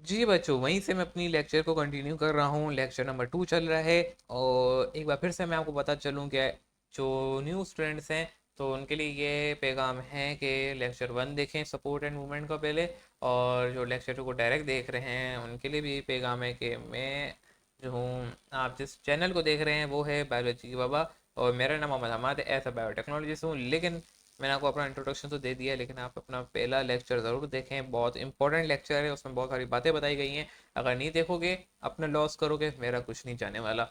जी बच्चों, वहीं से मैं अपनी लेक्चर को कंटिन्यू कर रहा हूँ। लेक्चर नंबर 2 चल रहा है। और एक बार फिर से मैं आपको बता चलूँ कि जो न्यू स्टूडेंट्स हैं तो उनके लिए ये पैगाम है कि लेक्चर 1 देखें सपोर्ट एंड मूवमेंट का पहले। और जो लेक्चर 2 को डायरेक्ट देख रहे हैं उनके लिए भी पैगाम है कि मैं जो हूँ, आप जिस चैनल को देख रहे हैं वो है बायोलॉजी की बाबा। और मेरा नाम मोहम्मद हमाद है, ऐसा बायोटेक्नोलॉजिस्ट हूँ। लेकिन मैंने आपको अपना इंट्रोडक्शन तो दे दिया है, लेकिन आप अपना पहला लेक्चर ज़रूर देखें। बहुत इंपॉर्टेंट लेक्चर है, उसमें बहुत सारी बातें बताई गई हैं। अगर नहीं देखोगे अपना लॉस करोगे, मेरा कुछ नहीं जाने वाला।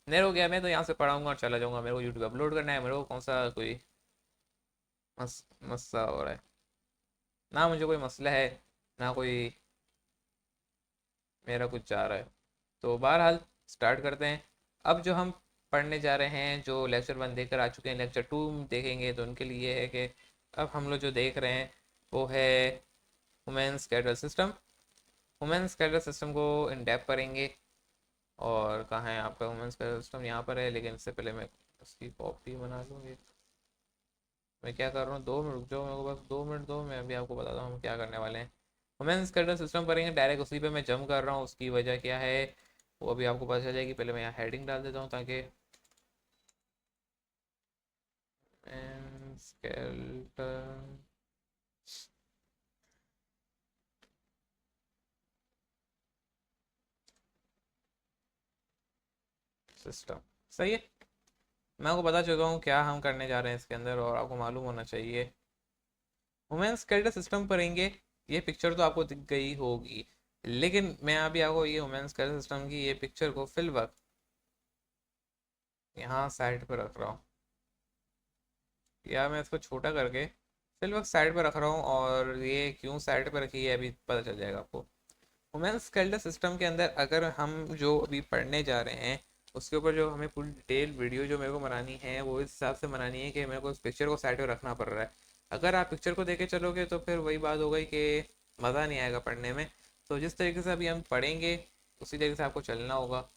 नहीं हो गया, मैं तो यहाँ से पढ़ाऊंगा और चला जाऊंगा। मेरे को यूट्यूब अपलोड करना है, मेरे को कौन सा कोई मसला हो रहा है? ना मुझे कोई मसला है, ना कोई मेरा कुछ जा रहा है। तो बहरहाल स्टार्ट करते हैं। अब जो हम पढ़ने जा रहे हैं, जो लेक्चर 1 देखकर आ चुके हैं, लेक्चर 2 देखेंगे तो उनके लिए है कि अब हम लोग जो देख रहे हैं वो है women's cadre system. Women's cadre system को इन डेप्थ पढ़ेंगे। और कहाँ है आपका वुमेन्स कैडर सिस्टम? यहाँ पर है, लेकिन इससे पहले मैं उसकी कॉपी बना लूँगी। मैं क्या कर रहा हूँ, 2 मिनट रुक जाओ, मेरे को बस 2 मिनट दो, मैं अभी आपको बताता हूँ हम क्या करने वाले हैं। वुमेन्स कैडर सिस्टम पढ़ेंगे डायरेक्ट, उसी पे मैं जंप कर रहा हूँ। उसकी वजह क्या है वो अभी आपको पता चल जाएगी। पहले मैं यहाँ हेडिंग डाल देता हूँ ताकि स्केलेटन सिस्टम सही है। मैं आपको बता चुका हूँ क्या हम करने जा रहे हैं इसके अंदर, और आपको मालूम होना चाहिए। वुमेन्स कैडर सिस्टम पढ़ेंगे। ये पिक्चर तो आपको दिख गई होगी, लेकिन मैं अभी आपको ये वुमेन्स कैडर सिस्टम की ये पिक्चर को फिल वक्त यहाँ साइड पर रख रहा हूँ, या मैं इसको छोटा करके फिल वक्त साइड पर रख रहा हूँ। और ये क्यों साइड पर रखी है अभी पता चल जाएगा आपको। वुमेन्स कैडर सिस्टम के अंदर अगर हम जो अभी पढ़ने जा रहे हैं उसके ऊपर जो हमें पूरी डिटेल वीडियो जो मेरे को बनानी है वो इस हिसाब से बनानी है कि मेरे को उस पिक्चर को साइड पर रखना पड़ रहा है। अगर आप पिक्चर को देखे चलोगे तो फिर वही बात हो गई कि मज़ा नहीं आएगा पढ़ने में। तो जिस तरीके से अभी हम पढ़ेंगे उसी तरीके से आपको चलना होगा।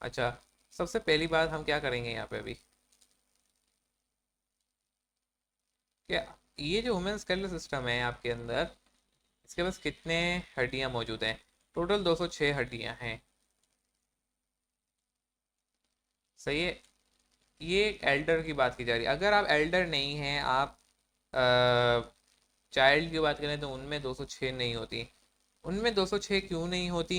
अच्छा, सबसे पहली बात हम क्या करेंगे यहाँ पे अभी, क्या ये जो वुमेन्स कैडर सिस्टम है आपके अंदर, इसके पास कितने हड्डियाँ मौजूद हैं? टोटल 206 हड्डियाँ हैं। सही है। ये एक एल्डर की बात की जा रही है। अगर आप एल्डर नहीं हैं, आप चाइल्ड की बात करें तो उनमें 206 नहीं होती। उनमें 206 क्यों नहीं होती,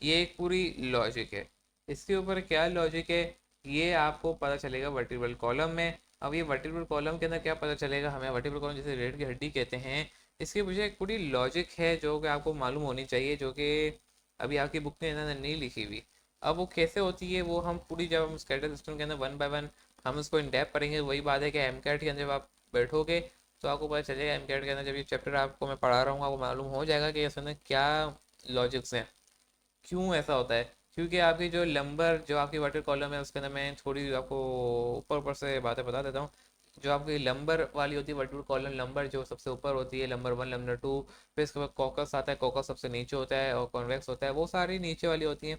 ये एक पूरी लॉजिक है। इसके ऊपर क्या लॉजिक है ये आपको पता चलेगा वर्टिब्रल कॉलम में। अब ये वर्टिब्रल कॉलम के अंदर क्या पता चलेगा हमें, वर्टिब्रल कॉलम जिसे रीढ़ की हड्डी कहते हैं, इसके पीछे एक पूरी लॉजिक है जो कि आपको मालूम होनी चाहिए, जो कि अभी आपकी बुक के अंदर नहीं लिखी हुई। अब वो कैसे होती है वो हम पूरी, जब हम स्केलेटल सिस्टम के अंदर वन बाय वन हम उसको इन डेप्थ पढ़ेंगे। वही बात है कि एम कैट के अंदर जब आप बैठोगे तो आपको पता चलेगा, एम कैट के अंदर जब ये चैप्टर आपको मैं पढ़ा रहा हूँ आपको मालूम हो जाएगा कि इसके अंदर क्या लॉजिक्स हैं, क्यों ऐसा होता है। क्योंकि आपकी जो लंबर जो आपकी वाटर कॉलम है उसके अंदर मैं थोड़ी आपको ऊपर ऊपर से बातें बता देता हूँ। जो आपकी लंबर वाली होती है वर्टिब्रल कॉलम, लंबर जो सबसे ऊपर होती है, लंबर 1 लंबर 2, फिर इसके बाद कॉकस आता है, कॉकस सबसे नीचे होता है, और कॉन्वेक्स होता है, वो सारी नीचे वाली होती हैं।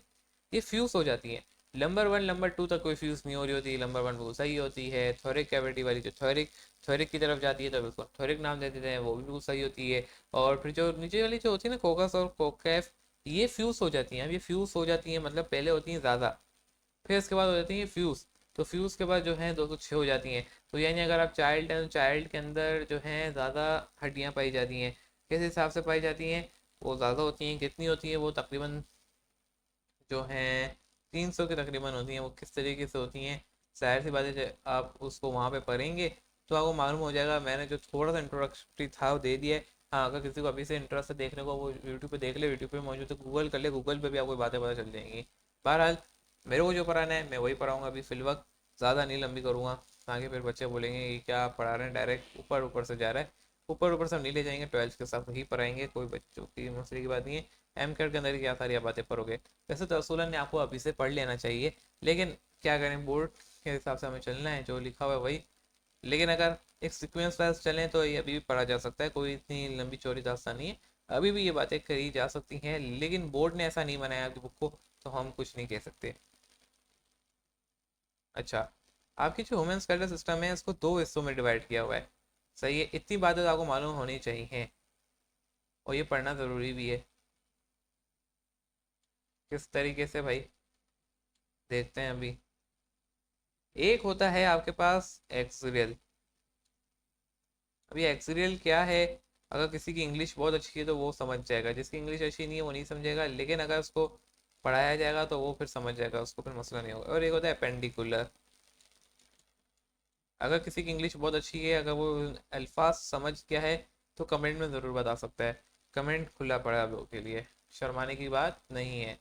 ये फ्यूज हो जाती हैं। लंबर 1 लंबर 2 तक कोई फ्यूज नहीं हो रही होती, लंबर 1 वो सही होती है। थोरिक कैविटी वाली जो थोरिक थोरिक की तरफ जाती है तो उसको थोरिक नाम दे देते हैं, वो भी बिल्कुल सही होती है। और फिर जो नीचे वाली जो होती है ना कोकस और कोकेफ, ये फ्यूज हो जाती हैं। अब ये फ्यूज हो जाती हैं मतलब पहले होती हैं ज़्यादा, फिर इसके बाद हो जाती हैं फ्यूज। तो फ्यूज के बाद जो है 206 हो जाती हैं। तो यानी अगर आप चाइल्ड हैं तो चाइल्ड के अंदर जो है ज़्यादा हड्डियाँ पाई जाती हैं। किस हिसाब से पाई जाती हैं, वो ज़्यादा होती हैं। कितनी होती हैं वो, तकरीबन जो हैं 300 के तकरीबन होती हैं। वो किस तरीके से होती हैं, जाहिर सी बात है आप उसको वहाँ पे पढ़ेंगे तो आपको मालूम हो जाएगा। मैंने जो थोड़ा सा इंट्रोडक्टरी था वो दे दिया है। हाँ, अगर किसी को अभी से इंटरेस्ट है देखने को, वो यूट्यूब पे देख ले, यूट्यूब पे मौजूद है, गूगल कर ले, गूगल पे भी आपको बातें पता चल जाएंगी। बहरहाल मेरे को जो पढ़ाना है मैं वही पढ़ाऊँगा अभी फिलवक्त, ज़्यादा नहीं लंबी करूँगा ताकि फिर बच्चे बोलेंगे कि क्या आप पढ़ा रहे हैं, डायरेक्ट ऊपर ऊपर से जा रहा है। ऊपर ऊपर से हम नहीं ले जाएंगे, 12th के साथ ही पढ़ाएंगे, कोई बच्चों की मसले की बात नहीं है। एम कैट के अंदर क्या सारी आप बातें पढ़ोगे। वैसे तो असूलन ने आपको अभी से पढ़ लेना चाहिए, लेकिन क्या करें, बोर्ड के हिसाब से हमें चलना है, जो लिखा हुआ है वही। लेकिन अगर एक सीक्वेंस वाइज चलें तो ये अभी भी पढ़ा जा सकता है, कोई इतनी लंबी चौड़ी दास्तान नहीं है। अभी भी ये बातें करी जा सकती हैं, लेकिन बोर्ड ने ऐसा नहीं बनाया आपकी बुक को, तो हम कुछ नहीं कह सकते। अच्छा, आपकी जो ह्यूमन स्केलेटल सिस्टम है इसको 2 हिस्सों में डिवाइड किया हुआ है। सही है, इतनी बातें तो आपको मालूम होनी चाहिए। और ये पढ़ना ज़रूरी भी है। किस तरीके से भाई, देखते हैं अभी। एक होता है आपके पास एक्सियल। अभी एक्सियल क्या है? अगर किसी की इंग्लिश बहुत अच्छी है तो वो समझ जाएगा, जिसकी इंग्लिश अच्छी नहीं है वो नहीं समझेगा, लेकिन अगर उसको पढ़ाया जाएगा तो वो फिर समझ जाएगा, उसको फिर मसला नहीं होगा। और एक होता है अपेंडिकुलर। अगर किसी की इंग्लिश बहुत अच्छी है, अगर वो अल्फाज समझ गया है, तो कमेंट में ज़रूर बता सकता है। कमेंट खुला पड़ा है आप लोगों के लिए, शर्माने की बात नहीं है।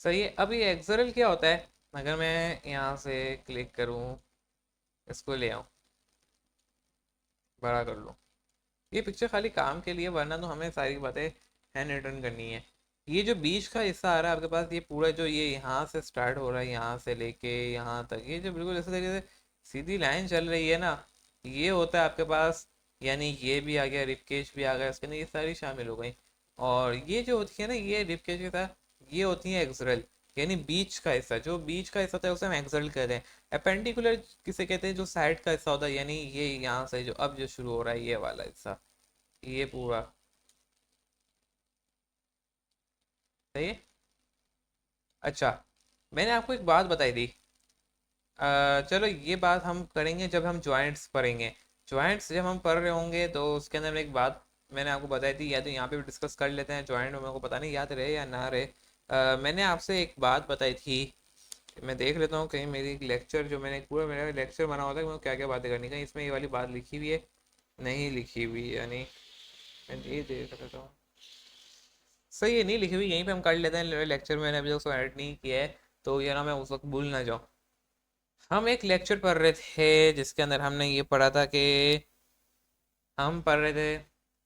सही है। अब ये एक्सरल क्या होता है? अगर मैं यहाँ से क्लिक करूँ, इसको ले आऊँ, बड़ा कर लूँ, ये पिक्चर खाली काम के लिए, वरना तो हमें सारी बातें हैंड रिटर्न करनी है। ये जो बीच का हिस्सा आ रहा है आपके पास, ये पूरा जो ये यहाँ से स्टार्ट हो रहा है, यहाँ से लेके यहाँ तक, ये जो बिल्कुल इसी तरीके से सीधी लाइन चल रही है ना, ये होता है आपके पास। यानी ये भी आ गया, रिपकेज भी आ गया इसके अंदर, ये सारी शामिल हो गई। और ये जो होती है ना, ये रिपकेज के साथ ये होती है एक्सरल, यानी बीच का हिस्सा। जो बीच का हिस्सा होता है उसे हम एक्सरल कहते हैं। अपेंडिकुलर किसे कहते हैं? जो साइड का हिस्सा होता है, यानी ये यहाँ से जो अब जो शुरू हो रहा है ये वाला हिस्सा, ये पूरा। सही है। अच्छा, मैंने आपको एक बात बताई थी। चलो ये बात हम करेंगे जब हम जॉइंट्स पढ़ेंगे। जॉइंट्स जब हम पढ़ रहे होंगे तो उसके अंदर एक बात मैंने आपको बताई थी, या तो यहाँ पे भी डिस्कस कर लेते हैं। जॉइंट में मेरे को पता नहीं याद रहे या ना रहे। मैंने आपसे एक बात बताई थी, मैं देख लेता हूँ कहीं मेरी लेक्चर, जो मैंने पूरा मेरा लेक्चर बना होता है कि मैं क्या क्या बातें करनी, कहीं इसमें ये वाली बात लिखी हुई है? नहीं लिखी हुई, यानी मैं ये देख लेता हूँ। सही है, नहीं लिखी हुई, यहीं पे हम कर लेते हैं। लेक्चर में मैंने अभी तक उसको एडिट नहीं किया है, तो ये ना मैं उस वक्त भूल ना जाऊँ। हम एक लेक्चर पढ़ रहे थे जिसके अंदर हमने ये पढ़ा था कि हम पढ़ रहे थे,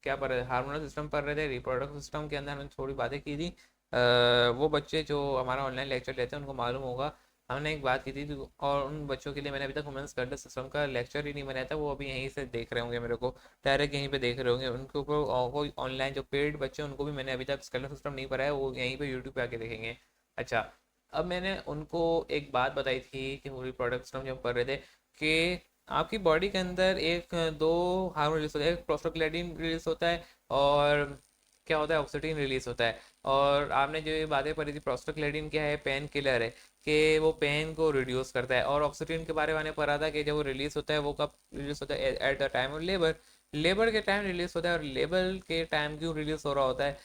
क्या पढ़ रहे थे, हार्मोनल सिस्टम पढ़ रहे थे। रिप्रोडक्टिव सिस्टम के अंदर हमने थोड़ी बातें की थी। वो बच्चे जो हमारा ऑनलाइन लेक्चर लेते हैं उनको मालूम होगा, हमने एक बात की थी और उन बच्चों के लिए मैंने अभी तक वुमेन्स स्कल्टल सिस्टम का लेक्चर ही नहीं बनाया था। वो अभी यहीं से देख रहे होंगे मेरे को, डायरेक्ट यहीं पे देख रहे होंगे। उनके ऊपर कोई ऑनलाइन जो पेड बच्चे हैं उनको भी मैंने अभी तक स्कल्टल सिस्टम नहीं पढ़ाया, वो यहीं पे यूट्यूब पे आके देखेंगे। अच्छा, अब मैंने उनको एक बात बताई थी कि वो रिप्रोडक्टिव सिस्टम जब पढ़ रहे थे कि आपकी बॉडी के अंदर एक दो हार्मोन रिलीज होता है, एक प्रोस्टाग्लैंडिन रिलीज होता है, और क्या होता है, ऑक्सीटोसिन रिलीज होता है। और आपने जो ये बातें पढ़ी थी, प्रोस्टाग्लैंडिन क्या है? पेन किलर है, कि वो पेन को रिड्यूस करता है। और ऑक्सीटोसिन के बारे में मैंने पढ़ा था कि जब वो रिलीज होता है, वो कब रिलीज होता है? At the time of labour. Labour के टाइम रिलीज होता है। और लेबर के टाइम क्यों रिलीज हो रहा होता है?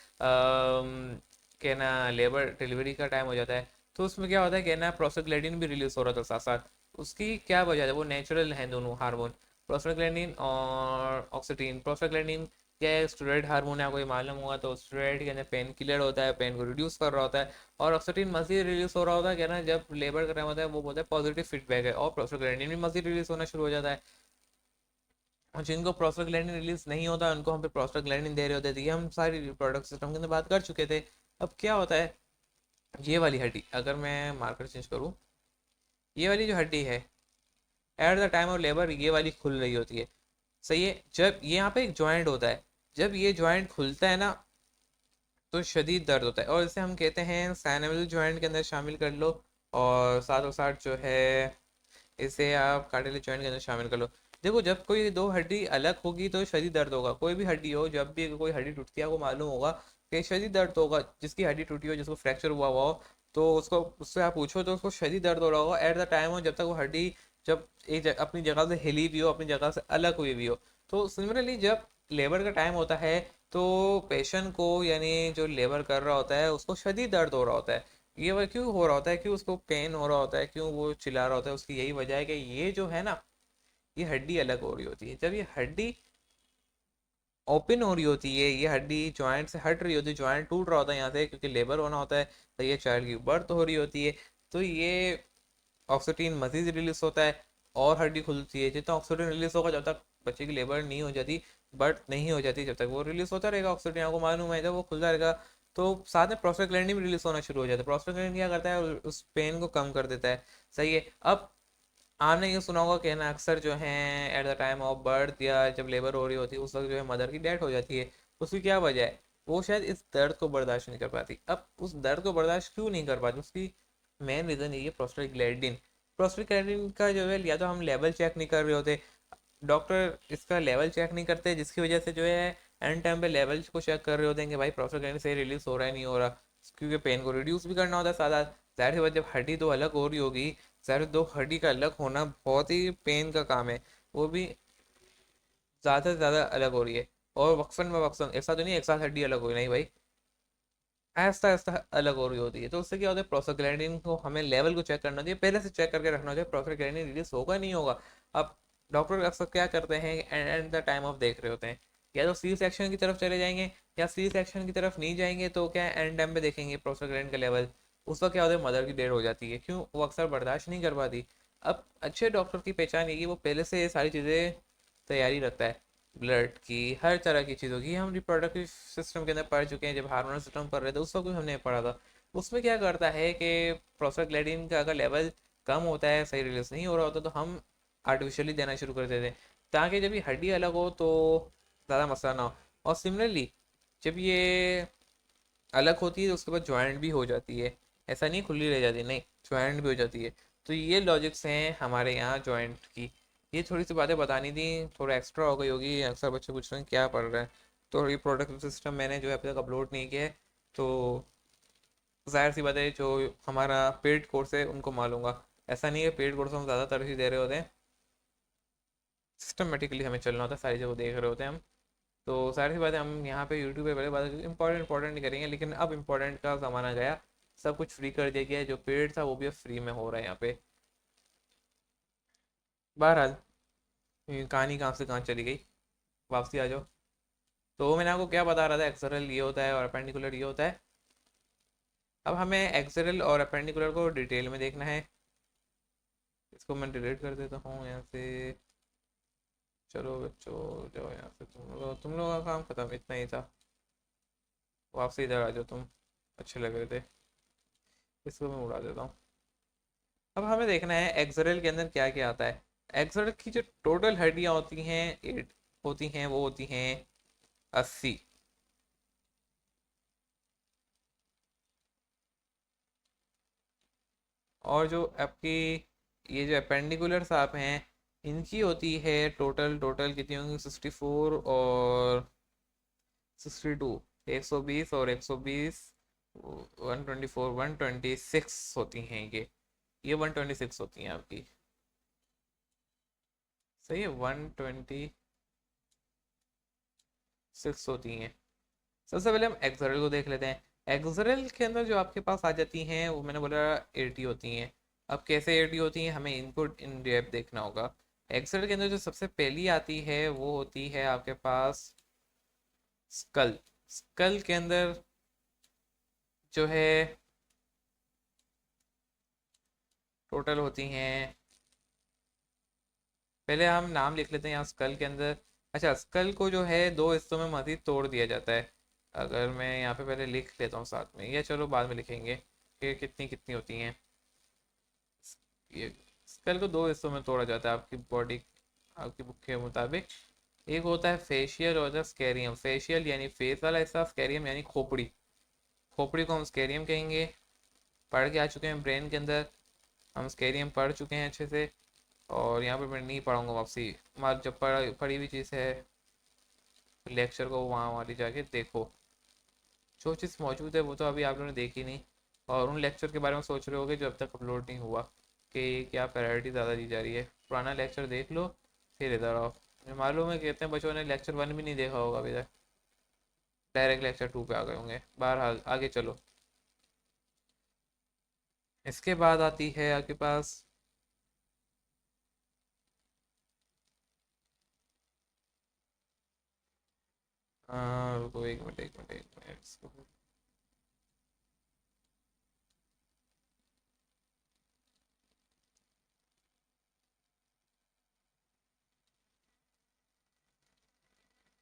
क्या ना, लेबर डिलीवरी का टाइम हो जाता है, तो उसमें क्या होता है कि ना, प्रोस्टाग्लैंडिन भी रिलीज हो रहा था साथ साथ। उसकी क्या वजह है? वो नेचुरल हैं दोनों हार्मोन, प्रोस्टाग्लैंडिन और ऑक्सीटोसिन। प्रोस्टाग्लैंडिन क्या है? स्टेरॉइड हार्मोन है, आपको ये मालूम होगा। तो स्टेरॉइड के अंदर पेन किलर होता है, पेन को रिड्यूस कर रहा होता है। और ऑक्सीटोसिन मजीद रिलीज हो रहा होता है, क्या ना, जब लेबर का टाइम होता है, वो बोलता है पॉजिटिव फीडबैक है, और प्रोस्टाग्लैंडिन भी मजीद रिलीज होना शुरू हो जाता है। और जिनको प्रोस्टाग्लैंडिन रिलीज नहीं होता उनको हम पे प्रोस्टाग्लैंडिन दे रहे होते थे। ये हम सारी रिप्रोडक्ट सिस्टम के अंदर बात कर चुके थे। अब क्या होता है, ये वाली हड्डी, अगर मैं मार्कर चेंज करूँ, ये वाली जो हड्डी है, at the time of labour ये वाली खुल रही होती है। सही है। जब ये यहाँ पे एक जॉइंट होता है, जब ये जॉइंट खुलता है ना, तो शदीद दर्द होता है, और इसे हम कहते हैं सैनविल जॉइंट के अंदर शामिल कर लो। और साथों साथ जो है, इसे आप कार्टिलेज जॉइंट के अंदर शामिल कर लो। देखो, जब कोई दो हड्डी अलग होगी तो शदीद दर्द होगा। कोई भी हड्डी हो, जब भी कोई हड्डी टूटती है, आपको मालूम होगा कि शदीद दर्द होगा। जिसकी हड्डी टूटी हो, जिसको फ्रैक्चर हुआ हो, तो उसको, उससे आप पूछो तो उसको शदीद दर्द हो रहा होगा एट द टाइम हो, जब तक वो हड्डी, जब अपनी जगह से हिली भी हो, अपनी जगह से अलग हुई भी हो। तो सिमिलरली जब लेबर का टाइम होता है, तो पेशेंट को, यानी जो लेबर कर रहा होता है, उसको शदीद दर्द हो रहा होता है। ये वह क्यों हो रहा होता है, क्यों उसको पेन हो रहा होता है, क्यों वो चिल्ला रहा होता है? उसकी यही वजह है कि ये जो है ना, ये हड्डी अलग हो रही होती है। जब ये हड्डी ओपन हो रही होती है, ये हड्डी जॉइंट से हट रही होती है, जॉइंट टूट रहा होता है यहाँ से, क्योंकि लेबर होना होता है, तो ये चाइल्ड की बर्थ हो रही होती है। तो ये ऑक्सीटोसिन मजीद रिलीज होता है, और हड्डी खुलती है। जितना ऑक्सीटोसिन रिलीज होगा, जब तक बच्चे की लेबर नहीं हो जाती, बर्थ नहीं हो जाती, जब तक वो रिलीज होता रहेगा ऑक्सीटोसिन, आपको मालूम है। जब वो खुलता रहेगा, तो साथ में प्रोस्टाग्लैंडिन भी रिलीज होना शुरू हो जाता है। प्रोस्टाग्लैंडिन क्या करता है? उस पेन को कम कर देता है। सही है। अब आपने ये सुना होगा कि ना, अक्सर जो है at the time of birth, या जब लेबर हो रही होती है, उस वक्त जो है मदर की डेथ हो जाती है। उसकी क्या वजह है? वो शायद इस दर्द को बर्दाश्त नहीं कर पाती। अब उस दर्द को बर्दाश्त क्यों नहीं कर पाती? उसकी मेन रीज़न ये प्रोस्टाग्लैंडिन। प्रोस्टाग्लैंडिन का जो है या तो हम लेवल चेक नहीं कर रहे होते, डॉक्टर इसका लेवल चेक नहीं करते, जिसकी वजह से जो है एंड टाइम पे लेवल को चेक कर रहे होते हैं कि भाई प्रोस्टाग्लैंडिन सही रिलीज हो रहा है नहीं हो रहा, क्योंकि पेन को रिड्यूस भी करना होता है सादा। जाहिर सी बात जब हड्डी दो अलग हो रही होगी, जाहिर दो हड्डी का अलग होना बहुत ही पेन का काम है, वो भी ज़्यादा से ज़्यादा अलग हो रही है। और वक्फन में वक्फन एक साथ तो नहीं, एक साथ हड्डी अलग हो रही नहीं भाई, आहिस्ता आहिस्ता अलग हो रही होती है। तो उससे क्या होता है, प्रोस्टाग्लैंडिन को हमें लेवल को चेक करना चाहिए, पहले से चेक करके रखना चाहिए प्रोस्टाग्लैंडिन रिलीज होगा नहीं होगा। अब डॉक्टर अक्सर क्या करते हैं, एंड द टाइम ऑफ देख रहे होते हैं, या तो सी सेक्शन की तरफ चले जाएंगे, या सी सेक्शन की तरफ नहीं जाएंगे तो क्या एंड टाइम पे देखेंगे प्रोस्टाग्लैंडिन का लेवल। उसका क्या होता है, मदर की डेथ हो जाती है, क्यों, वो अक्सर बर्दाश्त नहीं कर पाती। अब अच्छे डॉक्टर की पहचान ये कि वो पहले से ये सारी चीज़ें तैयारी रखता है, ब्लड की हर तरह की चीज़ों की। हम रिप्रोडक्टिव सिस्टम के अंदर पढ़ चुके हैं, जब हार्मोनल सिस्टम पढ़ रहे थे उस वक्त भी हमने पढ़ा था। उसमें क्या करता है कि प्रोस्टाग्लैंडिन का अगर लेवल कम होता है, सही रिलीज नहीं हो रहा होता, तो हम आर्टिफिशियली देना शुरू कर देते हैं, ताकि जब ये हड्डी अलग हो तो ज़्यादा मसला ना हो। और सिमिलरली जब ये अलग होती है तो उसके बाद ज्वाइंट भी हो जाती है, ऐसा नहीं खुली रह जाती, नहीं, ज्वाइंट भी हो जाती है। तो ये लॉजिक्स हैं हमारे यहाँ ज्वाइंट की। ये थोड़ी सी बातें बतानी थी, थोड़ा एक्स्ट्रा हो गई होगी, अक्सर बच्चे पूछ रहे हैं क्या पढ़ रहे हैं। तो ये प्रोडक्ट सिस्टम मैंने जो है अभी तक अपलोड नहीं किया है, तो जाहिर सी बात है जो हमारा पेड कोर्स है उनको मालूम होगा। ऐसा नहीं है, पेड कोर्स हम ज़्यादा तरजीह दे रहे होते हैं, सिस्टमेटिकली हमें चलना होता है, सारी जगह देख रहे होते हैं हम। तो सारी सी बातें हम यहाँ पे यूट्यूब पे पहले बात इंपॉर्टेंट इंपॉर्टेंट नहीं करेंगे, लेकिन अब इंपॉर्टेंट का ज़माना गया, सब कुछ फ्री कर दिया गया है, जो पेड था वो भी अब फ्री में हो रहा है यहाँ पे। बहरहाल ये कहानी कहाँ से कहाँ चली गई, वापसी आ जाओ। तो मैंने आपको क्या बता रहा था, एक्सरल ये होता है और अपेंडिकुलर ये होता है। अब हमें एक्सरल और अपेंडिकुलर को डिटेल में देखना है। इसको मैं डिलीट कर देता हूँ यहाँ से। चलो बच्चों, जाओ यहाँ से, तुम लोगों का काम खत्म, इतना ही था। वापसी इधर आ जाओ तुम, अच्छे लग रहे थे। इसको मैं उड़ा देता हूँ। अब हमें देखना है एक्सरेल के अंदर क्या क्या आता है। एक्सरेल की जो टोटल हड्डियां होती हैं 8 होती हैं, वो होती हैं 80। और जो आपकी ये जो अपेंडिकुलर सांप हैं, इनकी होती है टोटल टोटल कितनी होंगी, 64 और 62, 120 और 120, 124, 126 होती हैं ये 126 होती हैं आपकी। सही है, 126 होती हैं। सबसे पहले हम एक्सरेल को देख लेते हैं। एक्सरेल के अंदर जो आपके पास आ जाती हैं वो मैंने बोला 80 होती हैं। अब कैसे 80 होती हैं, हमें इनको इन डेप्थ देखना होगा। एक्सरेल के अंदर जो सबसे पहली आती है वो होती है आपके पास स्कल। स्कल के अंदर जो है टोटल होती हैं, पहले हम नाम लिख लेते हैं यहाँ स्कल के अंदर। अच्छा, स्कल को जो है दो हिस्सों में मजीद तोड़ दिया जाता है। अगर मैं यहाँ पे पहले लिख लेता हूँ साथ में, या चलो बाद में लिखेंगे कि कितनी कितनी होती हैं। ये स्कल को दो हिस्सों में तोड़ा जाता है आपकी बॉडी, आपकी बुक के मुताबिक। एक होता है फेशियल और होता है स्केरियम। फेशियल यानी फेस वाला हिस्सा, स्केरियम यानी खोपड़ी। खोपड़ी को हम स्केरियम कहेंगे। पढ़ के आ चुके हैं ब्रेन के अंदर, हम स्केरियम पढ़ चुके हैं अच्छे से। और यहाँ पर मैं नहीं पढ़ाऊँगा वापसी, हमारी जब पढ़ी हुई चीज़ है लेक्चर को वहाँ वाली जाके देखो। जो चीज़ मौजूद है वो तो अभी आप लोगों ने देखी नहीं, और उन लेक्चर के बारे में सोच रहे होगे जो अब तक अपलोड नहीं हुआ कि क्या प्रायोरिटी ज़्यादा दी जा रही है। पुराना लेक्चर देख लो, फिर इधर आओ। मुझे मालूम है कितने बच्चों ने लेक्चर 1 भी नहीं देखा होगा अभी तक, डायरेक्ट लेक्चर 2 पे आ गए होंगे। बहरहाल आगे चलो। इसके बाद आती है आपके पास रुको, एक मिनट एक मिनट एक मिनट,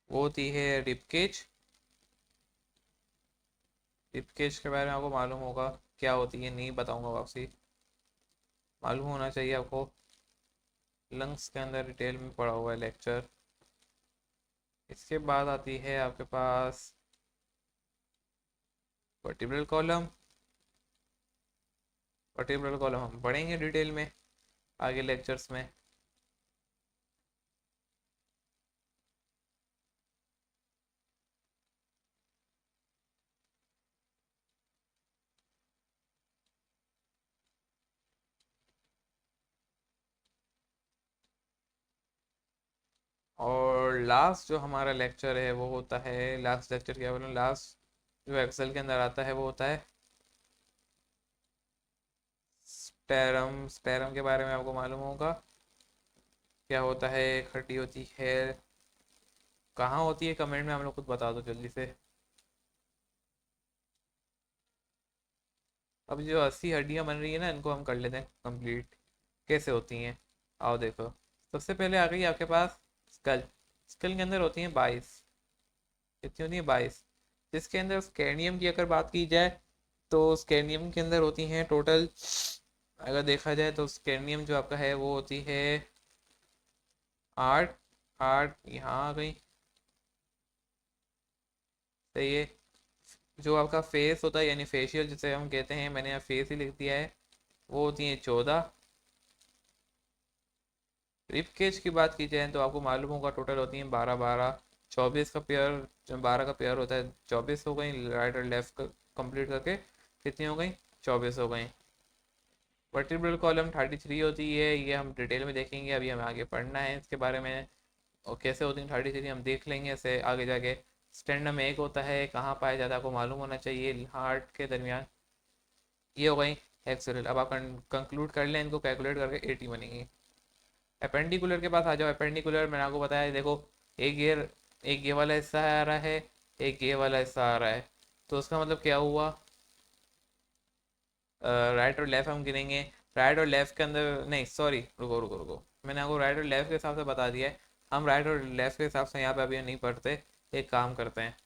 वो होती है रिपकेज। रिपकेज के बारे में आपको मालूम होगा क्या होती है, नहीं बताऊंगा वापसी, मालूम होना चाहिए आपको। लंग्स के अंदर डिटेल में पढ़ा हुआ है लेक्चर। इसके बाद आती है आपके पास वर्टिब्रल कॉलम। वर्टिब्रल कॉलम हम पढ़ेंगे डिटेल में आगे लेक्चर्स में। और लास्ट जो हमारा लेक्चर है वो होता है, लास्ट लेक्चर क्या बोलूँ, लास्ट जो एक्सेल के अंदर आता है वो होता है स्पेरम। स्पेरम के बारे में आपको मालूम होगा क्या होता है, खट्टी होती है, कहाँ होती है, कमेंट में हम लोग कुछ बता दो जल्दी से। अब जो 80 हड्डियां बन रही है ना, इनको हम कर लेते हैं कंप्लीट, कैसे होती हैं। आओ देखो, सबसे पहले आ गई आपके पास स्कल। स्कल के अंदर होती हैं 22, कितनी होती है 22, जिसके अंदर स्कैनियम की अगर बात की जाए तो स्कैनियम के अंदर होती हैं टोटल, अगर देखा जाए तो स्कैनियम जो आपका है वो होती है 8। 8 यहाँ आ गई, सही है। जो आपका फेस होता है यानी फेशियल जिसे हम कहते हैं, मैंने यहाँ फेस ही लिख दिया है, वो होती हैं 14। रिप केज की बात की जाए तो आपको मालूम होगा टोटल होती हैं 12 12, 24 का पेयर, जब 12 का पेयर होता है 24 हो गई, राइट और लेफ्ट कंप्लीट करके कितनी हो गई, 24 हो गई। वर्टिब्रल कॉलम 33 होती है, ये हम डिटेल में देखेंगे, अभी हमें आगे पढ़ना है इसके बारे में। और कैसे होती है 33 हम देख लेंगे इसे आगे जाके। स्टेंडम एक होता है, कहाँ पाया जाता है आपको मालूम होना चाहिए, हार्ट के दरमियान। ये हो गई एक्सेल। अब आप कंक्लूड कर लें इनको, कैलकुलेट करके 80 बनेंगी। अपेंडिकुलर के पास आ जाओ। अपेंडिकुलर मैंने आपको बताया, देखो एक गियर, एक ये वाला हिस्सा आ रहा है, एक ये वाला हिस्सा आ रहा है, तो उसका मतलब क्या हुआ, राइट और लेफ्ट हम गिनेंगे। राइट और लेफ्ट के अंदर नहीं, सॉरी, रुको रुको रुको, मैंने आपको राइट और लेफ्ट के हिसाब से बता दिया है। हम राइट और लेफ्ट के हिसाब से यहाँ पे अभी नहीं पढ़ते, एक काम करते हैं,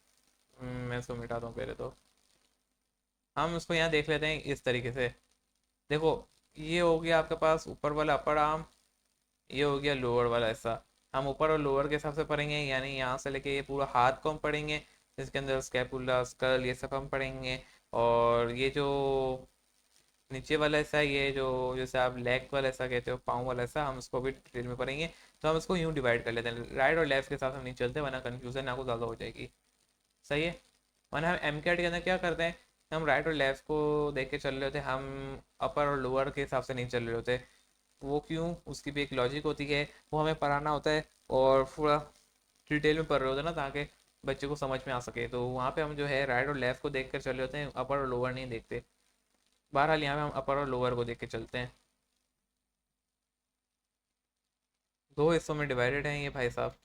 मैं इसको मिटा दूँ पहले तो, हम इसको यहाँ देख लेते हैं इस तरीके से। देखो, ये हो गया आपके पास ऊपर वाला अपर आर्म, ये हो गया लोअर वाला हिस्सा। हम ऊपर और लोअर के हिसाब से पढ़ेंगे, यानी यहाँ से लेके ये पूरा हाथ को हम पढ़ेंगे, जिसके अंदर स्कैपुला, स्कल, ये सब हम पढ़ेंगे। और ये जो नीचे वाला हिस्सा है, ये जो जैसे आप लेग वाला हिस्सा कहते हो, पाँव वाला हिस्सा, हम इसको भी डिटेल में पढ़ेंगे। तो हम इसको यूँ डिवाइड कर लेते हैं, राइट और लेफ्ट के साथ हम नहीं चलते, वरना कन्फ्यूजन आपको ज़्यादा हो जाएगी। सही है। वरना हम एम के अंदर क्या करते हैं, हम राइट और लेफ्ट को देख के चल रहे होते हैं, हम अपर और लोअर के हिसाब से नहीं चल रहे होते। वो क्यों, उसकी भी एक लॉजिक होती है, वो हमें पढ़ाना होता है और पूरा डिटेल में पढ़ रहे होते हैं ना, ताकि बच्चे को समझ में आ सके। तो वहाँ पे हम जो है राइट और लेफ्ट को देख कर चले होते हैं, अपर और लोअर नहीं देखते। बहरहाल यहाँ पे हम अपर और लोअर को देख के चलते हैं। दो हिस्सों में डिवाइडेड है ये भाई साहब,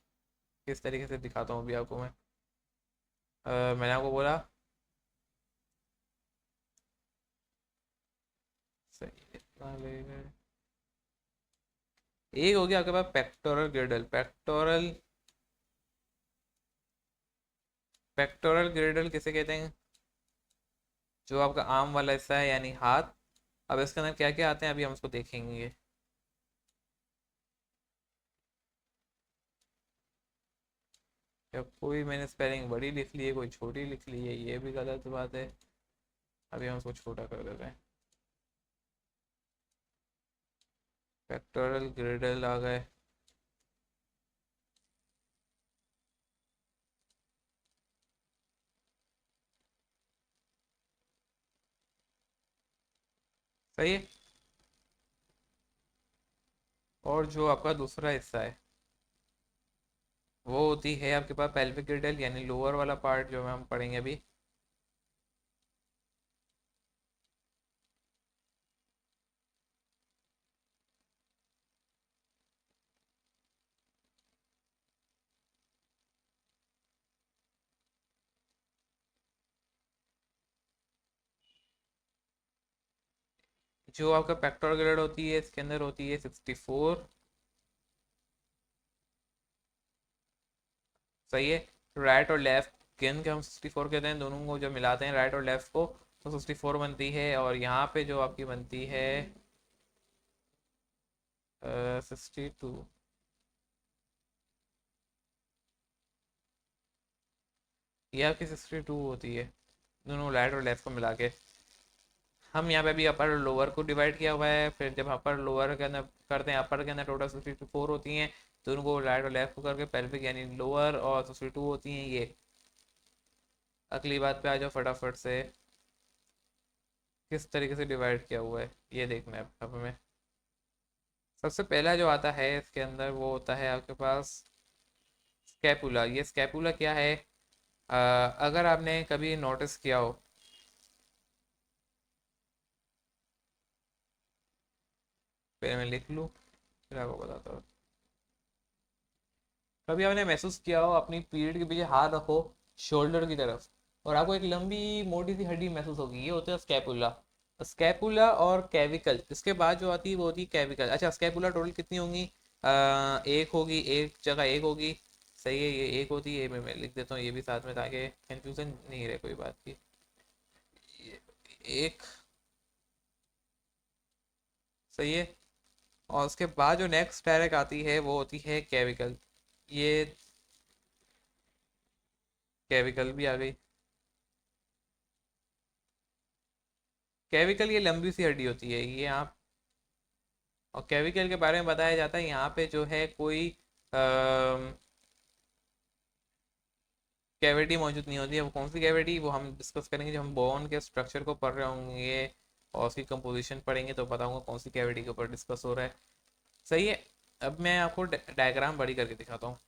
किस तरीके से दिखाता हूँ अभी आपको मैं। मैंने आपको बोला, सही इतना ले गए। एक हो गया आपके पास pectoral girdle. Pectoral, pectoral girdle किसे कहते हैं, जो आपका आर्म वाला हिस्सा है यानी हाथ। अब इसके अंदर क्या क्या आते हैं अभी हम उसको देखेंगे। या कोई मैंने स्पेलिंग बड़ी लिख ली है, कोई छोटी लिख ली है, ये भी गलत बात है। अभी हम उसको छोटा कर देते हैं। पेक्टोरल गिर्डल आ गए। सही है। और जो आपका दूसरा हिस्सा है वो होती है आपके पास पेल्विक गिर्डल, यानी लोअर वाला पार्ट जो हम पढ़ेंगे अभी। जो आपका पेक्टोरल गिर्डल होती है इसके अंदर होती है 64। सही है। राइट और लेफ्ट गिन के हम 64 कहते हैं, दोनों को जब मिलाते हैं राइट और लेफ्ट को तो 64 बनती है। और यहाँ पे जो आपकी बनती है 62। ये आपकी 62 होती है, दोनों राइट और लेफ्ट को मिला के। हम यहाँ पे भी अपर और लोअर को डिवाइड किया हुआ है। फिर जब अपर लोअर के अंदर करते हैं, अपर के अंदर टोटल 64 होती हैं, तो उनको राइट और लेफ्ट को करके पेल्विक यानी लोअर और 62 होती हैं ये। अगली बात पे आ जाओ फटाफट से, किस तरीके से डिवाइड किया हुआ है ये देखना है अब हमें। सबसे पहला जो आता है इसके अंदर वो होता है आपके पास स्कैपुला। ये स्कैपुला क्या है? अगर आपने कभी नोटिस किया हो, पहले मैं लिख लूँ फिर आपको बताता हूँ। कभी आपने महसूस किया हो अपनी पीठ के पीछे हाथ रखो शोल्डर की तरफ, और आपको एक लंबी मोटी सी हड्डी महसूस होगी, ये होता है स्कैपुला। स्कैपुला और कैविकल, इसके बाद जो आती है वो होती है कैविकल। अच्छा, स्कैपुला टोटल कितनी होंगी? एक होगी, एक जगह एक होगी। सही है, ये एक होती है, मैं लिख देता हूँ ये भी साथ में ताकि कंफ्यूजन नहीं रहे कोई बात की। एक, सही है। और उसके बाद जो नेक्स्ट डायरेक्ट आती है वो होती है कैविकल। ये कैविकल भी आ गई। कैविकल ये लंबी सी हड्डी होती है ये आप, और कैविकल के बारे में बताया जाता है यहाँ पे जो है कोई कैविटी मौजूद नहीं होती है। वो कौन सी कैविटी, वो हम डिस्कस करेंगे जब हम बोन के स्ट्रक्चर को पढ़ रहे होंगे और उसकी कंपोजिशन पढ़ेंगे तो बताऊंगा कौन सी कैविटी के ऊपर डिस्कस हो रहा है। सही है। अब मैं आपको डायग्राम बड़ी करके दिखाता हूँ।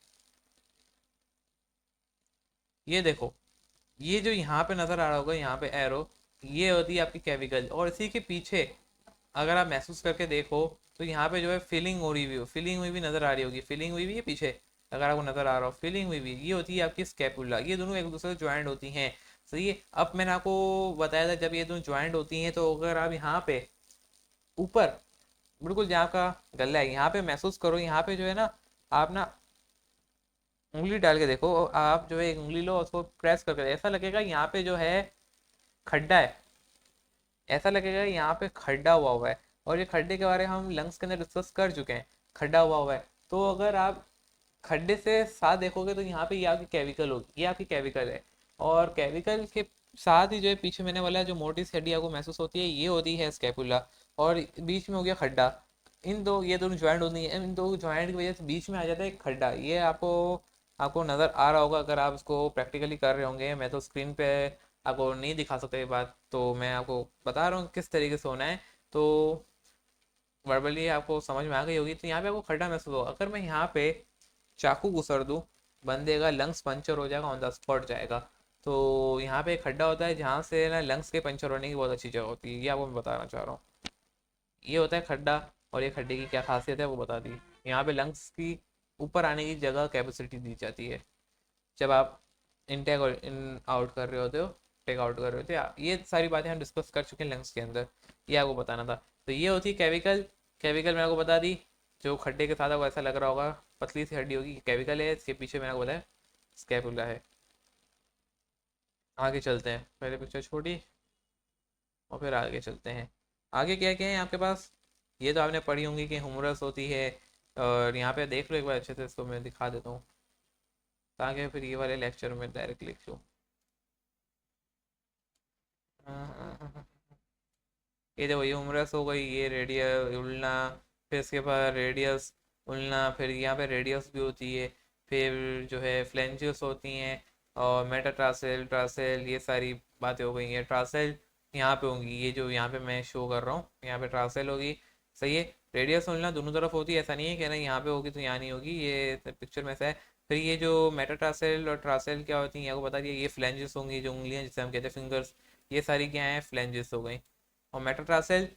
ये देखो, ये जो यहाँ पे नज़र आ रहा होगा यहाँ पे एरो, ये होती है आपकी कैविकल। और इसी के पीछे अगर आप महसूस करके देखो तो यहाँ पे जो है फीलिंग हो रही हुई, फीलिंग हुई भी नजर आ रही होगी, फीलिंग हुई भी है पीछे, अगर आपको नजर आ रहा हो फीलिंग हुई भी, ये होती है आपकी स्कैपुला। ये दोनों एक दूसरे से ज्वाइंट होती हैं। सही है। अब मैंने आपको बताया था जब ये दोनों ज्वाइंट होती हैं तो अगर आप यहाँ पे ऊपर बिल्कुल जहाँ का गला है यहाँ पे महसूस करो, यहाँ पे जो है ना, आप ना उंगली डाल के देखो, और आप जो है एक उंगली लो उसको प्रेस करके, ऐसा लगेगा यहाँ पे जो है खड्डा है, ऐसा लगेगा यहाँ पे खड्डा हुआ हुआ है। और ये खड्डे के बारे में हम लंग्स के अंदर डिस्कस कर चुके हैं, खड्डा हुआ हुआ है। तो अगर आप खड्डे से साथ देखोगे तो यहाँ पे ये आपकी कैविकल होगी, ये आपकी कैविकल है। और कैविकल के साथ ही जो है पीछे मैंने वाला जो मोटी सी हड्डी आपको महसूस होती है ये होती है स्कैपुला। और बीच में हो गया खड्डा। इन दो, ये दोनों ज्वाइंट होती है, इन दो ज्वाइंट की वजह से बीच में आ जाता है एक खड्डा। ये आपको आपको नज़र आ रहा होगा अगर आप इसको प्रैक्टिकली कर रहे होंगे। मैं तो स्क्रीन पे आपको नहीं दिखा सकता ये बात, तो मैं आपको बता रहा हूँ किस तरीके से होना है। तो वर्बली आपको समझ में आ गई होगी। तो यहाँ पे आपको खड्डा महसूस होगा। अगर मैं यहाँ पे चाकू घुसर दूँ, बंदे का लंग्स पंचर हो जाएगा, ऑन द स्पॉट जाएगा। तो यहाँ पे एक खड्डा होता है जहाँ से ना लंग्स के पंचर होने की बहुत अच्छी जगह होती है, ये आपको मैं बताना चाह रहा हूँ। ये होता है खड्डा। और ये खड्डे की क्या खासियत है वो बता दी। यहाँ पे लंग्स की ऊपर आने की जगह कैपेसिटी दी जाती है जब आप इनटेक और इन आउट कर रहे होते हो, टेक आउट कर रहे होते हो। ये सारी बातें हम डिस्कस कर चुके हैं लंग्स के अंदर, ये आपको बताना था। तो ये होती है कैविकल। कैविकल मैंने आपको बता दी, जो खड्डे के साथ आपको ऐसा लग रहा होगा पतली सी हड्डी होगी, कैविकल है। इसके पीछे मैंने आपको बताया स्कैपुला है। आगे चलते हैं, पहले पिक्चर छोड़ी और फिर आगे चलते हैं। आगे क्या क्या है आपके पास? ये तो आपने पढ़ी होंगी कि ह्यूमरस होती है। और यहाँ पे देख लो एक बार अच्छे से, इसको मैं दिखा देता हूँ ताकि फिर ये वाले लेक्चर में डायरेक्ट लिख लूँ। ये देखो, ये ह्यूमरस हो गई, ये रेडियस उल्ना, फिर इसके बाद रेडियस उल्ना, फिर यहाँ पे रेडियस भी होती है। फिर जो है फ्लेंजियस होती हैं, और मेटाट्रासेल, ट्रासेल, ये सारी बातें हो गई हैं। ट्रासेल यहाँ पे होंगी, ये जो यहाँ पे मैं शो कर रहा हूँ यहाँ पे ट्रासेल होगी। सही है। रेडियस उल्ना दोनों तरफ होती है, ऐसा नहीं है कि ना यहाँ पे होगी तो यहाँ नहीं होगी, ये पिक्चर में से है। फिर ये जो मेटाट्रासेल और ट्रासेल क्या होती हैं आपको बता दिया। ये फ्लेंजिस होंगी, जो उंगलियाँ जिसे हम कहते हैं फिंगर्स, ये सारी क्या हैं, फ्लेंजिस हो गई। और मेटाट्रासेल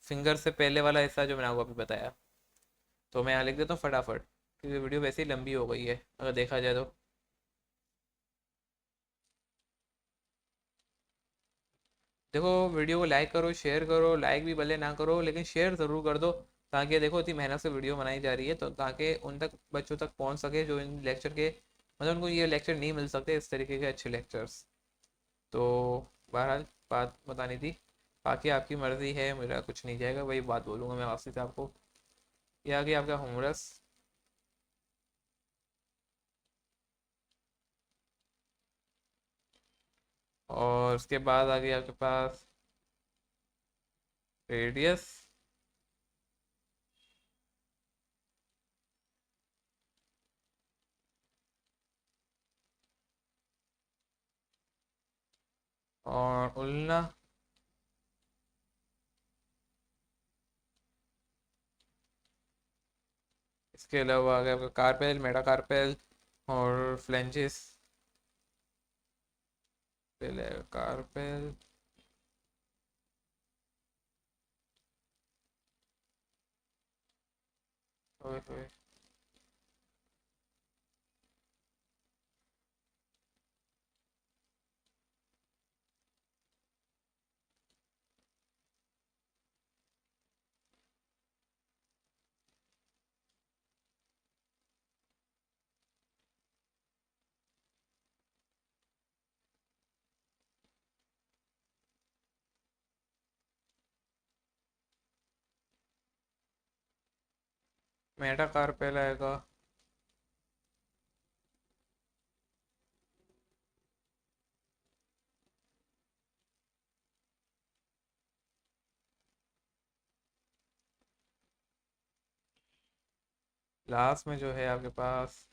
फिंगर से पहले वाला हिस्सा जो मैंने आपको अभी बताया। तो मैं यहाँ लिख देता हूँ फटाफट, क्योंकि वीडियो वैसे ही लंबी हो गई है अगर देखा जाए तो। देखो, वीडियो को लाइक करो, शेयर करो, लाइक भी भले ना करो लेकिन शेयर ज़रूर कर दो, ताकि देखो इतनी मेहनत से वीडियो बनाई जा रही है तो ताकि उन तक बच्चों तक पहुँच सके जो इन लेक्चर के, मतलब उनको ये लेक्चर नहीं मिल सकते इस तरीके के अच्छे लेक्चर्स। तो बहरहाल बात बतानी थी, बाकी आपकी मर्ज़ी है, मेरा कुछ नहीं जाएगा, वही बात बोलूँगा मैं वापसी से आपको। ये आ गया आपका होमरस। और उसके बाद आ गया आपके पास रेडियस, और उल्ना, इसके अलावा आ गया आपका कार्पेल, मेटा कार्पेल और फ्लेंजेस। पहले कार्पेल, ओए होए, मेटा कार्पेल आएगा। लास्ट में जो है आपके पास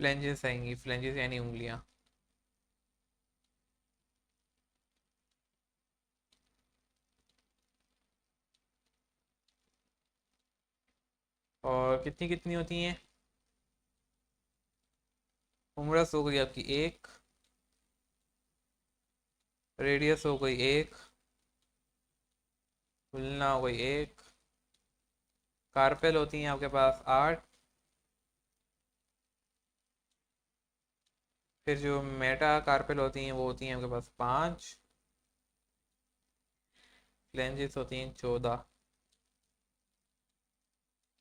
फ्लेंजेस आएंगी, फ्लेंजेस यानी उंगलियां। और कितनी कितनी होती हैं? उम्रस हो गई आपकी एक, रेडियस हो गई एक, उल्ना हो गई एक, कार्पेल होती हैं आपके पास आठ, फिर जो मेटा कार्पेल होती हैं वो होती हैं आपके पास पाँच, फ्लेंजेस होती हैं चौदह।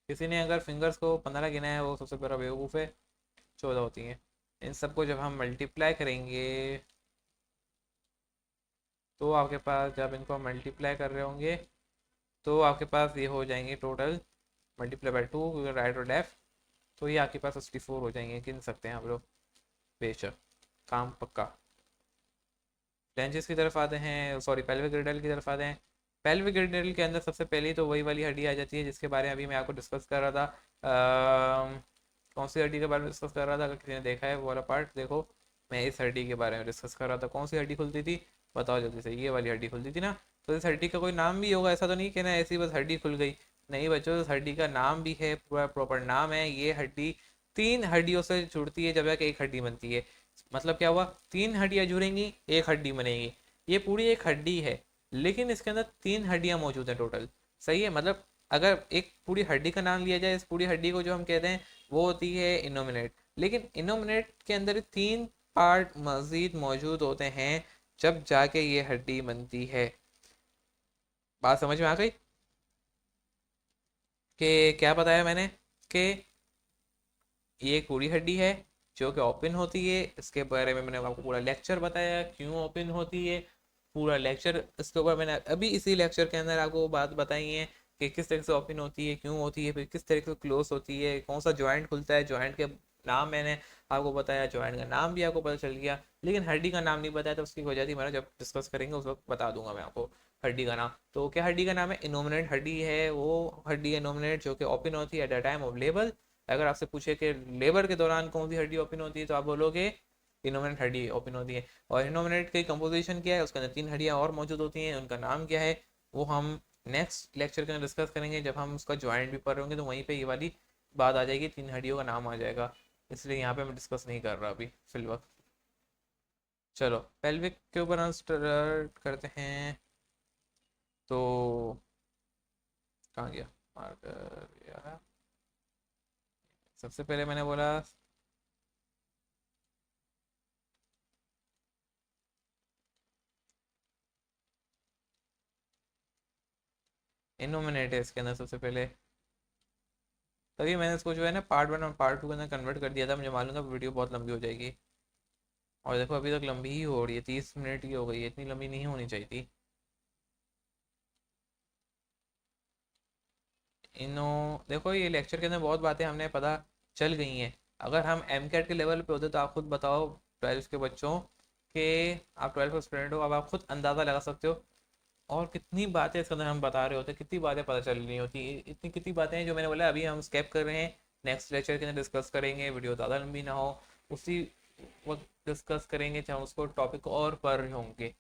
किसी ने अगर फिंगर्स को 15 गिना है वो सबसे बड़ा बेवकूफ़ है। 14 होती हैं। इन सबको जब हम मल्टीप्लाई करेंगे तो आपके पास, जब इनको मल्टीप्लाई कर रहे होंगे तो आपके पास ये हो जाएंगे total, multiply by two, right और लेफ्ट, तो ये आपके पास 64 हो जाएंगे, गिन सकते हैं आप लोग। बेशक, काम पक्का। फ्लैंजेस की तरफ आते हैं, सॉरी पेल्विक गिरडल की तरफ आते हैं। पेल्विक गिरडल के अंदर सबसे पहले तो वही वाली हड्डी आ जाती है जिसके बारे में अभी मैं आपको डिस्कस कर रहा था। कौन सी हड्डी के बारे में डिस्कस कर रहा था? अगर किसी ने देखा है वो वाला पार्ट देखो। मैं इस हड्डी के बारे में डिस्कस कर रहा था। कौन सी हड्डी खुलती थी? बताओ जल्दी से। ये वाली हड्डी खुलती थी ना? तो इस हड्डी का कोई नाम भी होगा, ऐसा तो नहीं कि ना ऐसी बस हड्डी खुल गई। नहीं बच्चों, इस हड्डी का नाम भी है, पूरा प्रॉपर नाम है। ये हड्डी तीन हड्डियों से जुड़ती है जब जाके एक हड्डी बनती है। मतलब क्या हुआ? तीन हड्डियां जुड़ेंगी, एक हड्डी बनेगी। ये पूरी एक हड्डी है, लेकिन इसके अंदर तीन हड्डियां मौजूद हैं टोटल। सही है? मतलब अगर एक पूरी हड्डी का नाम लिया जाए, इस पूरी हड्डी को जो हम कहते हैं वो होती है इनोमिनेट। लेकिन इनोमिनेट के अंदर तीन पार्ट मजीद मौजूद होते हैं जब जाके ये हड्डी बनती है। बात समझ में आ गई कि क्या बताया मैंने? कि ये एक पूरी हड्डी है जो कि ओपन होती है। इसके बारे में मैंने आपको पूरा लेक्चर बताया, क्यों ओपन होती है। पूरा लेक्चर इसके ऊपर मैंने अभी इसी लेक्चर के अंदर आपको बात बताई है कि किस तरह से ओपन होती है, क्यों होती है, फिर किस तरह से क्लोज होती है, कौन सा जॉइंट खुलता है, जॉइंट के नाम मैंने आपको बताया, जॉइंट का नाम भी आपको पता चल गया। लेकिन हड्डी का नाम नहीं बताया, तो उसकी वजह थी, मैंने जब डिस्कस करेंगे उस वक्त बता दूंगा मैं आपको हड्डी का नाम। तो क्या हड्डी का नाम है? इनोमिनेट हड्डी है। वो हड्डी है इनोमिनेट जो कि ओपन होती है at the time of labour. अगर आपसे पूछे कि लेबर के दौरान कौन सी हड्डी ओपन होती है, तो आप बोलोगे इनोमिनेट हड्डी ओपन होती है। और इनोमिनेट की कंपोजिशन क्या है? उसके अंदर तीन हड्डियाँ और मौजूद होती हैं, उनका नाम क्या है वो हम नेक्स्ट लेक्चर के अंदर डिस्कस करेंगे। जब हम उसका जॉइंट भी पढ़ रहे होंगे तो वहीं पे ये वाली बात आ जाएगी, तीन हड्डियों का नाम आ जाएगा। इसलिए यहाँ पे मैं डिस्कस नहीं कर रहा अभी फिल वक्त। चलो पेल्विक के ऊपर हम स्टार्ट करते हैं। तो कहाँ गया मार्कर यार? सबसे पहले मैंने बोला इनोमिनेट है इसके अंदर सबसे पहले, तभी मैंने इसको जो है ना पार्ट 1 और पार्ट 2 के अंदर कन्वर्ट कर दिया था, मुझे मालूम था वीडियो बहुत लंबी हो जाएगी। और देखो अभी तक लंबी ही हो रही है, 30 मिनट की हो गई है, इतनी लंबी नहीं होनी चाहिए थी। इनो देखो ये लेक्चर के अंदर बहुत बातें हमने पता चल गई हैं। अगर हम एम कैट के लेवल पे होते तो आप खुद बताओ 12 के बच्चों के, आप 12 का स्टूडेंट हो, अब आप खुद अंदाज़ा लगा सकते हो और कितनी बातें इसके अंदर हम बता रहे होते, कितनी बातें पता चल रही होती, इतनी कितनी बातें हैं जो मैंने बोला अभी हम स्केप कर रहे हैं। नेक्स्ट लेक्चर के अंदर डिस्कस करेंगे, वीडियो ज़्यादा लंबी ना हो, उसी वक्त डिस्कस करेंगे चाहे उसको टॉपिक और पढ़ रहे होंगे।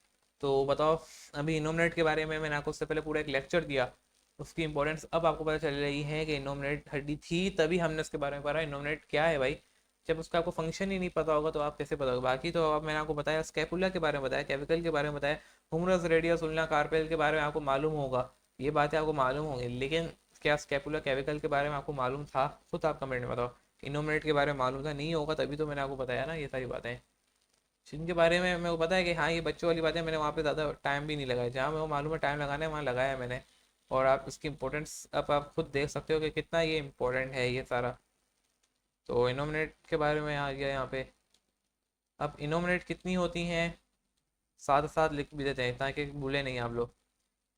तो बताओ, अभी इनोमिनेट के बारे में मैंने आपको उससे पहले पूरा एक लेक्चर दिया, उसकी इंपॉर्टेंस अब आपको पता चल रही है कि इनोमिनेट हड्डी थी तभी हमने उसके बारे में पढ़ा। इनोमिनेट क्या है भाई, जब उसका आपको फंक्शन ही नहीं पता होगा तो आप कैसे पता होगा। बाकी तो अब मैंने आपको बताया, स्कैपुला के बारे में बताया, कैविकल के बारे में बताया, हुमरस रेडियस उल्ना कार्पेल के बारे में आपको मालूम होगा, ये बातें आपको मालूम होंगी। लेकिन क्या स्कैपुला कैविकल के बारे में आपको मालूम था? खुद आप कमेंट में बताओ। इनोमिनेट के बारे में मालूम था? नहीं होगा तभी तो मैंने आपको बताया ना ये सारी बातें, जिनके बारे में मेरे को पता है कि हाँ ये बच्चों वाली बातें, मैंने वहाँ पे ज़्यादा टाइम भी नहीं लगाया, जहाँ मेरे को मालूम है टाइम लगाना है वहाँ लगाया है मैंने। और आप इसकी इम्पोर्टेंस अब आप खुद देख सकते हो कि कितना ये इम्पोर्टेंट है ये सारा। तो इनोमिनेट के बारे में आ गया यहाँ पे। अब इनोमिनेट कितनी होती हैं, साथ साथ लिख भी देते हैं ताकि भूले नहीं आप लोग।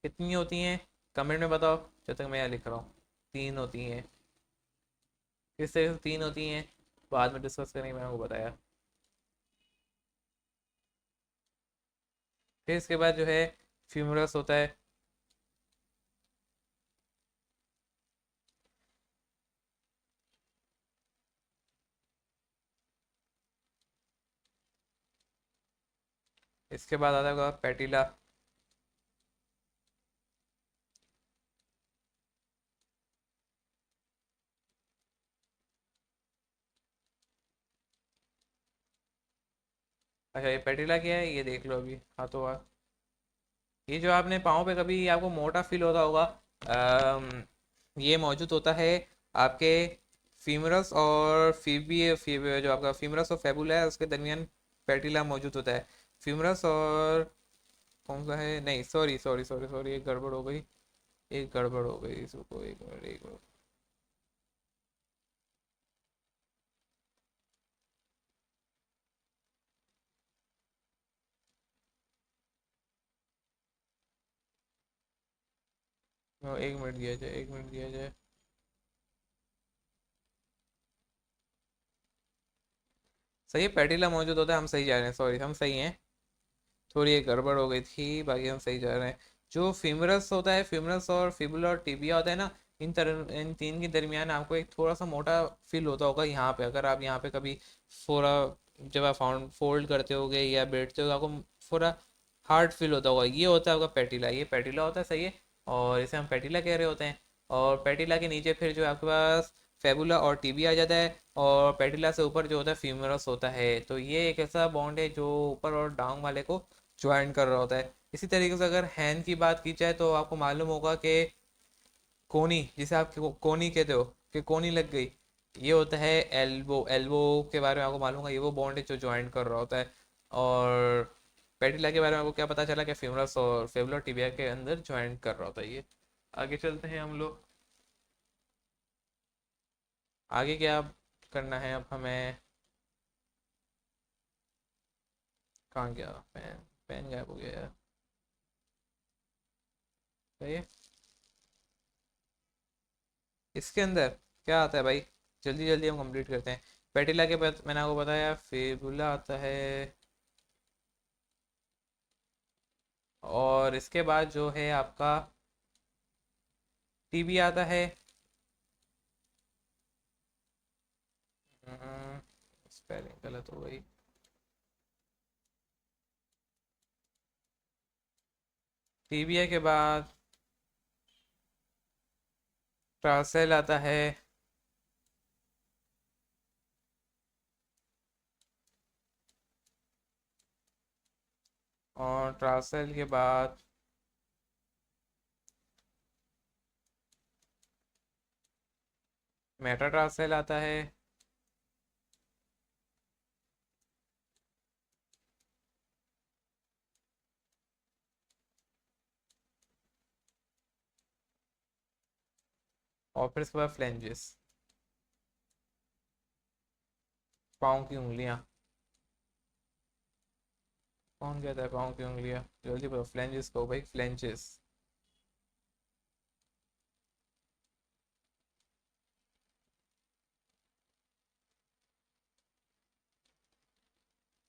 कितनी होती हैं कमेंट में बताओ, जब तक मैं यहाँ लिख रहा हूँ। 3 होती हैं। किस तरह से 3 होती हैं बाद में डिस्कस करेंगे, मैंने आपको बताया। फिर इसके बाद जो है फ्यूमरस होता है। इसके बाद आता होगा पैटिला। अच्छा ये पैटिला क्या है ये देख लो अभी हाथों हाथ। ये जो आपने पाँव पे कभी आपको मोटा फील होता होगा, ये मौजूद होता है आपके फीमरस और जो आपका फीमरस और फेबुला है उसके दरमियान पैटिला मौजूद होता है। फीमरस और कौन सा है, नहीं सॉरी सॉरी सॉरी सॉरी, एक गड़बड़ हो गई, एक गड़बड़ हो गई, इसको एक मिनट एक मिनट। एक मिनट दिया जाए, एक मिनट दिया जाए। सही है पैटिला मौजूद होता है, हम सही जा रहे हैं, सॉरी हम सही हैं। थोड़ी एक गड़बड़ हो गई थी, बाकी हम सही जा रहे हैं। जो फीमरस होता है, फीमरस और फिबुला और टिबिया होता है ना, इन तीन के दरमियान आपको एक थोड़ा सा मोटा फील होता होगा यहाँ पे। अगर आप यहाँ पे कभी थोड़ा, जब आप फोल्ड करते होगे या बैठते हो आपको थोड़ा हार्ड फील होता होगा, ये होता है आपका पैटिला, ये पैटिला होता है, सही है। और इसे हम पैटिला कह रहे होते हैं। और पैटिला के नीचे फिर जो है आपके पास फेबुला और टीबी आ जाता है, और पैटिला से ऊपर जो होता है फीमरस होता है। तो ये एक ऐसा बॉन्ड है जो ऊपर और डाउन वाले को ज्वाइन कर रहा होता है। इसी तरीके से अगर हैंड की बात की जाए तो आपको मालूम होगा कि कोनी, जिसे आप कोनी कहते हो कि कोनी लग गई, ये होता है एल्बो। एल्बो के बारे में आपको मालूम होगा, ये वो बॉन्ड है जो ज्वाइन कर रहा होता है। और पेटिला के बारे में आपको क्या पता चला कि फेमरस और फेबुलर टिबिया के अंदर ज्वाइन कर रहा होता है ये। आगे चलते हैं हम लोग। आगे क्या करना है अब हमें, कहाँ गया पेन, पेन गायब हो गया यार। सही है। इसके अंदर क्या आता है भाई, जल्दी जल्दी हम कंप्लीट करते हैं। पेटिला के बाद मैंने आपको बताया फेबुला आता है, और इसके बाद जो है आपका टीबी आता है। स्पेलिंग गलत हो गई। टीबिया के बाद ट्रांसेल आता है। और ट्रांसेल के बाद मेटाट्रांस सेल आता है। और फिर इसके बाद फ्लेंजेस, पाँव की उंगलियां। कौन कहता है पाँव की उंगलियां? जल्दी बताओ, फ्लेंजेस को भाई, फ्लेंजेस।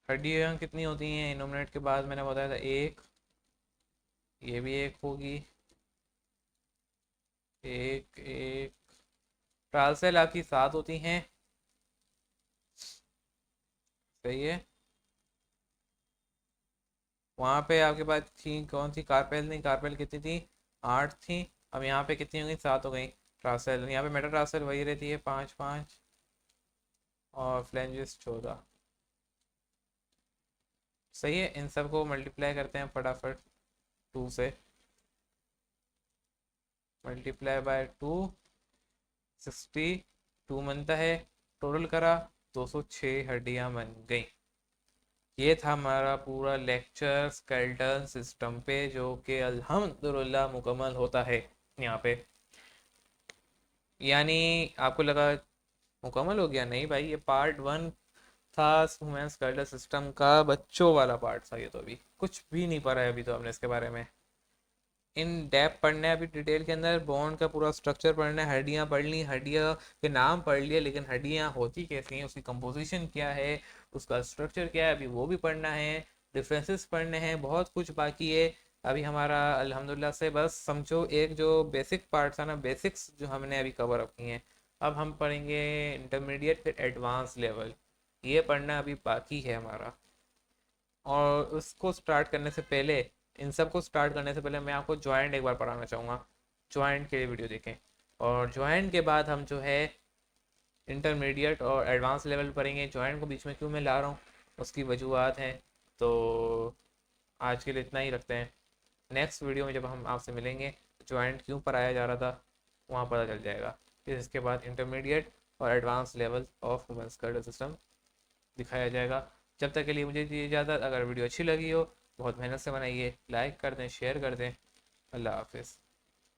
हड्डियां कितनी होती हैं इनोमिनेट के बाद? मैंने बताया था एक, ये भी एक होगी, एक एक। ट्रांसेल आपकी 7 होती हैं। सही है। वहां पे आपके पास थी कौन सी? कार्पेल नहीं, कार्पेल कितनी थी? 8 थी। अब यहाँ पे कितनी हो गई? 7 हो गई। ट्रांसेल यहाँ पे मेटा ट्रांसेल वही रहती है, 5 5। और फ्लेंजेस 14। सही है। इन सबको मल्टीप्लाई करते हैं फटाफट 2 से। मल्टीप्लाई बाय 2, 62 बनता है। टोटल करा, 206 हड्डियां बन गई। ये था हमारा पूरा लेक्चर स्केलेटन सिस्टम पे, जो कि अल्हम्दुलिल्लाह मुकम्मल होता है यहाँ पे। यानी आपको लगा मुकम्मल हो गया? नहीं भाई, ये पार्ट 1 था ह्यूमन स्केलेटल सिस्टम का, बच्चों वाला पार्ट था ये। तो अभी कुछ भी नहीं पढ़ा है अभी तो हमने इसके बारे में। इन डेप्थ पढ़ना है अभी, डिटेल के अंदर बोन का पूरा स्ट्रक्चर पढ़ना है। हड्डियां पढ़ ली, हड्डियां के नाम पढ़ लिए, लेकिन हड्डियां होती कैसी हैं, उसकी कंपोजिशन क्या है, उसका स्ट्रक्चर क्या है, अभी वो भी पढ़ना है। डिफरेंसेस पढ़ने हैं, बहुत कुछ बाकी है अभी हमारा। अल्हम्दुलिल्लाह से बस समझो एक जो बेसिक पार्ट था ना, बेसिक्स जो हमने अभी कवर अप किए हैं। अब हम पढ़ेंगे इंटरमीडिएट फिर एडवांस लेवल, ये पढ़ना अभी बाकी है हमारा। और उसको स्टार्ट करने से पहले, इन सब को स्टार्ट करने से पहले मैं आपको ज्वाइंट एक बार पढ़ाना चाहूँगा। ज्वाइंट के लिए वीडियो देखें। और ज्वाइंट के बाद हम जो है इंटरमीडिएट और एडवांस लेवल पढ़ेंगे। ज्वाइंट को बीच में क्यों मैं ला रहा हूँ, उसकी वजूहत हैं। तो आज के लिए इतना ही रखते हैं। नेक्स्ट वीडियो में जब हम आपसे मिलेंगे, ज्वाइंट क्यों पढ़ाया जा रहा था वहाँ पता चल जाएगा। फिर इसके बाद इंटरमीडिएट और advance level of human skeletal system दिखाया जाएगा। जब तक के लिए मुझे दीजिए इजाज़त। अगर वीडियो अच्छी लगी हो, बहुत मेहनत से बनाइए, लाइक कर दें, शेयर कर दें। अल्लाह हाफिज़।